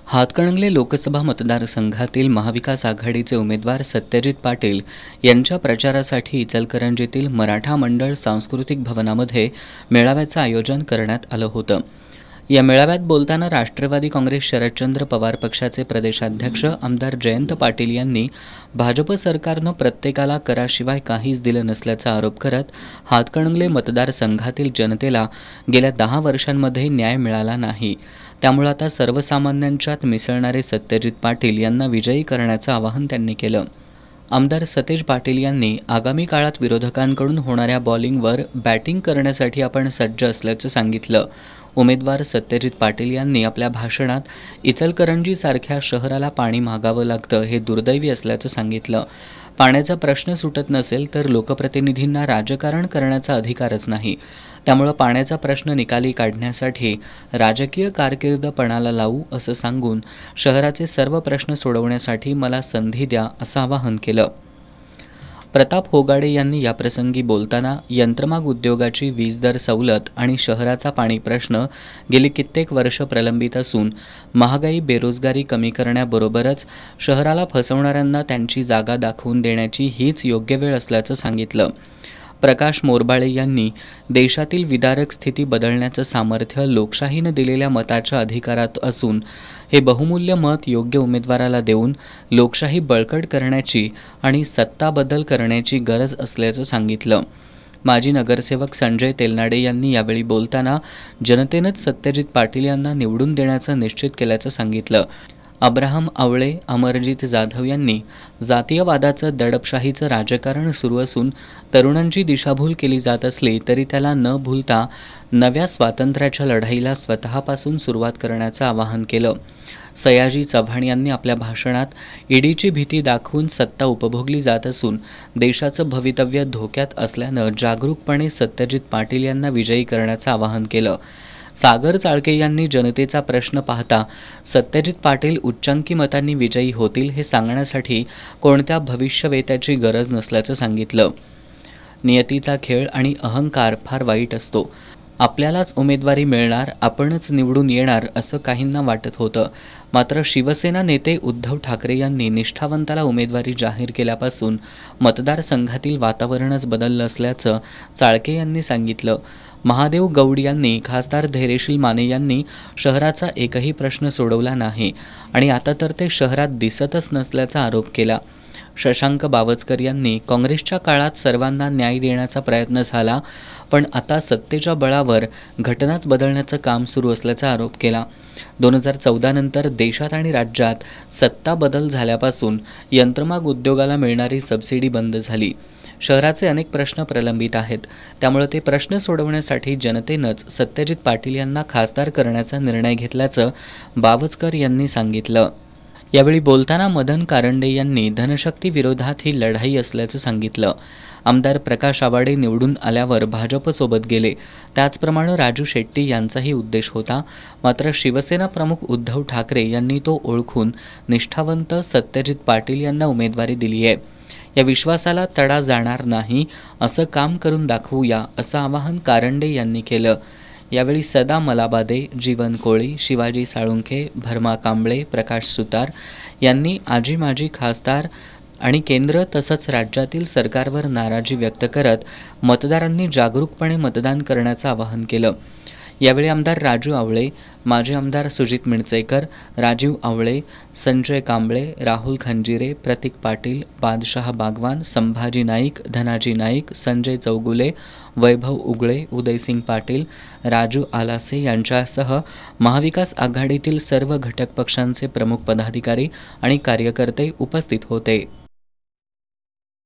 हातकणंगले लोकसभा मतदारसंघातील महाविकास आघाडीचे उमेदवार सत्यजित पाटील यांच्या प्रचारासाठी इचलकरंजीतील मराठा मंडळ सांस्कृतिक भवनामध्ये मेळाव्याचं आयोजन करण्यात आलं होतं। या मेळाव्यात बोलताना राष्ट्रवादी काँग्रेस शरदचंद्र पवार पक्षाचे प्रदेशाध्यक्ष आमदार जयंत पाटील यांनी भाजप सरकारनं प्रत्येकाला कराशिवाय काहीच दिलं नसल्याचा आरोप करत हातकणंगले मतदारसंघातील जनतेला गेल्या 10 वर्षांमध्ये न्याय मिळाला नाही, त्यामुळे आता सर्वसामान्यांच्यात मिसळणारे सत्यजित पाटील यांना विजयी करण्याचं आवाहन त्यांनी केलं। आमदार सतेज पाटील यांनी आगामी काळात विरोधकांकडून होणाऱ्या बॉलिंगवर बॅटिंग करण्यासाठी आपण सज्ज असल्याचं सांगितलं। उमेदवार सत्यजित पाटील यांनी आपल्या भाषणात इचलकरंजीसारख्या शहराला पाणी मागावं लागतं हे दुर्दैवी असल्याचं सांगितलं। पाण्याचा प्रश्न सुटत नसेल तर लोकप्रतिनिधींना राजकारण करण्याचा अधिकारच नाही, त्यामुळे पाण्याचा प्रश्न निकाली काढण्यासाठी राजकीय कारकीर्द पणाला लावू असं सांगून शहराचे सर्व प्रश्न सोडवण्यासाठी मला संधी द्या असं आवाहन केलं। प्रताप होगाडे यांनी याप्रसंगी बोलताना यंत्रमाग उद्योगाची वीज दर सवलत आणि शहराचा पाणी प्रश्न गेली कित्येक वर्ष प्रलंबित असून महागाई बेरोजगारी कमी करण्याबरोबरच शहराला फसवणाऱ्यांना त्यांची जागा दाखवून देण्याची हीच योग्य वेळ असल्याचं सांगितलं। प्रकाश मोरबाळे यांनी देशातील विदारक स्थिती बदलण्याचं सामर्थ्य लोकशाहीने दिलेल्या मताच्या अधिकारात असून हे बहुमूल्य मत योग्य उमेदवाराला देऊन लोकशाही बळकट करण्याची आणि सत्ता बदल करण्याची गरज असल्याचं सांगितलं। माजी नगरसेवक संजय तेलनाडे यांनी यावेळी बोलताना जनतेनेच सत्यजित पाटील यांना निवडून देण्याचं निश्चित केल्याचं सांगितलं। अब्राहम आवळे अमरजीत जाधव यांनी जातीयवादाचं दडपशाहीचं राजकारण सुरू असून तरुणांची दिशाभूल केली जात असली तरी त्याला न भूलता नव्या स्वातंत्र्याच्या लढाईला स्वतःपासून सुरुवात करण्याचं आवाहन केलं। सयाजी चव्हाण यांनी आपल्या भाषणात ईडीची भीती दाखवून सत्ता उपभोगली जात असून देशाचं भवितव्य धोक्यात असल्यानं जागरूकपणे सत्यजित पाटील यांना विजयी करण्याचं आवाहन केलं। सागर चाळके यांनी जनतेचा प्रश्न पाहता सत्यजित पाटील उच्चांकी मतांनी विजयी होतील हे सांगण्यासाठी कोणत्या भविष्यवेत्याची गरज नसल्याचं सांगितलं। नियतीचा खेळ आणि अहंकार फार वाईट असतो। आपल्यालाच उमेदवारी मिळणार, आपणच निवडून येणार असं काहींना वाटत होतं, मात्र शिवसेना नेते उद्धव ठाकरे यांनी निष्ठावंताला उमेदवारी जाहीर केल्यापासून मतदारसंघातील वातावरणच बदललं असल्याचं चाळके यांनी सांगितलं। महादेव गौड यांनी खासदार धैर्यशील माने यांनी शहराचा एकही प्रश्न सोडवला नाही आणि आता तर ते शहरात दिसतच नसल्याचा आरोप केला। शशांक बावचकर यांनी काँग्रेसच्या काळात सर्वांना न्याय देण्याचा प्रयत्न झाला, पण आता सत्तेच्या बळावर घटनाच बदलण्याचं काम सुरू असल्याचा आरोप केला। 2014 नंतर देशात आणि राज्यात सत्ता बदल झाल्यापासून यंत्रमाग उद्योगाला मिळणारी सबसिडी बंद झाली। शहराचे अनेक प्रश्न प्रलंबित आहेत, त्यामुळे ते प्रश्न सोडवण्यासाठी जनतेनंच सत्यजित पाटील यांना खासदार करण्याचा निर्णय घेतल्याचं बावचकर यांनी सांगितलं। यावेळी बोलताना मदन कारंडे यांनी धनशक्ती विरोधात ही लढाई असल्याचं सांगितलं। आमदार प्रकाश आवाडे निवडून आल्यावर भाजपसोबत गेले, त्याचप्रमाणे राजू शेट्टी यांचाही उद्देश होता, मात्र शिवसेना प्रमुख उद्धव ठाकरे यांनी तो ओळखून निष्ठावंत सत्यजित पाटील यांना उमेदवारी दिली आहे। या विश्वासाला तडा जाणार नाही, असं काम करून दाखवूया असं आवाहन कारंडे यांनी केलं। यावेळी सदा मलाबादे, जीवन कोळी, शिवाजी साळुंखे, भरमा कांबळे, प्रकाश सुतार यांनी आजी माजी खासदार आणि केंद्र तसंच राज्यातील सरकारवर नाराजी व्यक्त करत मतदारांनी जागरूकपणे मतदान करण्याचं आवाहन केलं। यावेळी आमदार राजू आवळे, माजी आमदार सुजित मिणचेकर, राजीव आवळे, संजय कांबळे, राहुल खंजिरे, प्रतीक पाटील, बादशाह बागवान, संभाजी नाईक, धनाजी नाईक, संजय चौगुले, वैभव उगळे, उदयसिंग पाटील, राजू आलासे यांच्यासह महाविकास आघाडीतील सर्व घटक पक्षांचे प्रमुख पदाधिकारी आणि कार्यकर्ते उपस्थित होते।